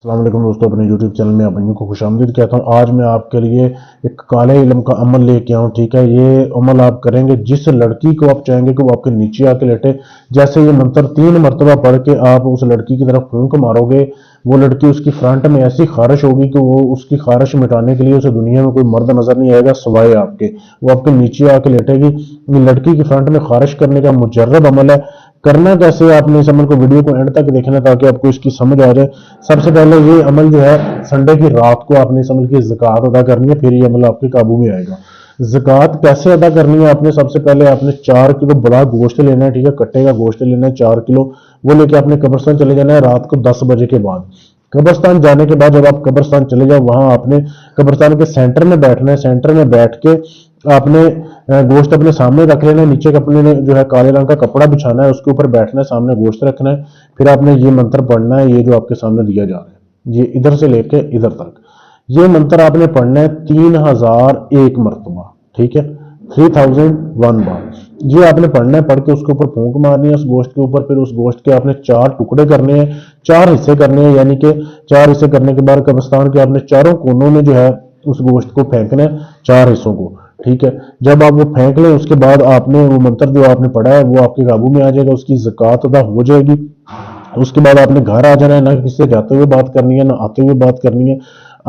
السلام علیکم دوستوں، اپنے YouTube چینل میں آپ کو خوش آمدید کہتا ہوں۔ آج میں آپ کے لیے ایک کالے علم کا عمل لے کے آؤں، ٹھیک ہے۔ یہ عمل آپ کریں گے جس لڑکی کو آپ چاہیں گے کہ وہ آپ کے نیچے آ کے لیٹے، جیسے یہ منتر 3 مرتبہ پڑھ کے آپ اس لڑکی کی طرف پھونک مارو گے، وہ لڑکی اس کی فرنٹ میں ایسی خارش ہوگی کہ وہ اس کی خارش مٹانے کے لیے اسے دنیا میں کوئی مرد نظر نہیں آئے گا سوائے آپ کے، وہ آپ کے نیچے آ کے لیٹے گی۔ یہ لڑکی کی فرنٹ میں خارش کرنے کا مجرب عمل ہے۔ کرنا کیسے، آپ نے اس عمل کو ویڈیو کو اینڈ تک دیکھنا تاکہ آپ کو اس کی سمجھ آ جائے۔ سب سے پہلے یہ عمل جو ہے سنڈے کی رات کو آپ نے اس عمل کی زکوٰۃ ادا کرنی ہے، پھر یہ عمل آپ کے قابو میں آئے گا۔ زکوٰۃ کیسے ادا کرنی ہے، آپ نے سب سے پہلے آپ نے 4 کلو بڑا گوشت لینا ہے، ٹھیک ہے، کٹے کا گوشت لینا ہے 4 کلو، وہ لے کے آپ نے قبرستان چلے جانا ہے رات کو 10 بجے کے بعد۔ قبرستان جانے کے بعد جب آپ قبرستان چلے جاؤ، وہاں آپ نے قبرستان کے سینٹر میں بیٹھنا ہے، سینٹر میں بیٹھ کے آپ نے گوشت اپنے سامنے رکھ لینا ہے، نیچے اپنے جو ہے کالے رنگ کا کپڑا بچھانا ہے، اس کے اوپر بیٹھنا ہے، سامنے گوشت رکھنا ہے، پھر آپ نے یہ منتر پڑھنا ہے، یہ جو آپ کے سامنے دیا جا رہا ہے، یہ ادھر سے لے کے ادھر تک یہ منتر آپ نے پڑھنا ہے 3001 مرتبہ، ٹھیک ہے، 3001 بار یہ آپ نے پڑھنا ہے۔ پڑھ کے اس کے اوپر پھونک مارنی ہے اس گوشت کے اوپر، پھر اس گوشت کے آپ نے 4 ٹکڑے کرنے ہیں، 4 حصے کرنے ہیں، یعنی کہ 4 حصے کرنے کے بعد قبرستان کے آپ نے چاروں کونوں میں جو ہے اس گوشت کو پھینکنا ہے، 4 حصوں کو، ٹھیک ہے۔ جب آپ وہ پھینک لیں اس کے بعد آپ نے وہ منتر جو آپ نے پڑھا ہے وہ آپ کے قابو میں آ جائے گا، اس کی زکوٰۃ ادا ہو جائے گی۔ اس کے بعد آپ نے گھر آ جانا ہے، نہ کسی سے جاتے ہوئے بات کرنی ہے، نہ آتے ہوئے بات کرنی ہے۔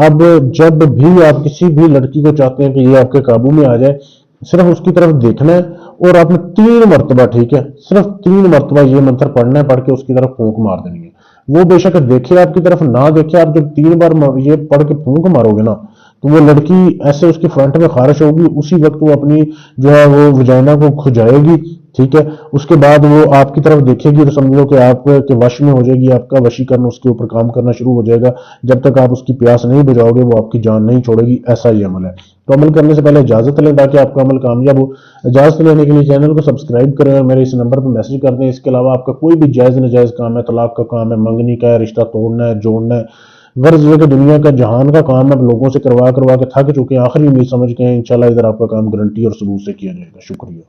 اب جب بھی آپ کسی بھی لڑکی کو چاہتے ہیں کہ یہ آپ کے قابو میں آ جائے، صرف اس کی طرف دیکھنا ہے اور آپ نے 3 مرتبہ، ٹھیک ہے، صرف 3 مرتبہ یہ منتر پڑھنا ہے، پڑھ کے اس کی طرف پھونک مار دینی ہے۔ وہ بے شک دیکھے آپ کی طرف، نہ دیکھے، آپ جب 3 بار یہ پڑھ کے پھونک مارو گے نا تو وہ لڑکی ایسے اس کی فرنٹ میں خارش ہوگی، اسی وقت وہ اپنی جو ہے وہ وجائنا کو کھجائے گی، ٹھیک ہے۔ اس کے بعد وہ آپ کی طرف دیکھے گی تو سمجھ لو کہ آپ کے وش میں ہو جائے گی، آپ کا وشی کرنا اس کے اوپر کام کرنا شروع ہو جائے گا۔ جب تک آپ اس کی پیاس نہیں بجاؤ گے وہ آپ کی جان نہیں چھوڑے گی، ایسا یہ عمل ہے۔ تو عمل کرنے سے پہلے اجازت لیں تاکہ آپ کا عمل کامیاب ہو۔ اجازت لینے کے لیے چینل کو سبسکرائب کریں اور میرے اس نمبر پہ میسج کر دیں۔ اس کے علاوہ آپ کا کوئی بھی جائز ناجائز کام ہے، طلاق کا کام ہے، منگنی کا ہے، رشتہ توڑنا ہے، جوڑنا ہے، غرض یہ کہ دنیا کا جہان کا کام ہے، لوگوں سے کروا کے تھک چکے ہیں، آخری امید سمجھ کے ہیں، انشاءاللہ ادھر آپ کا کام گارنٹی اور ثبوت سے کیا جائے گا۔ شکریہ۔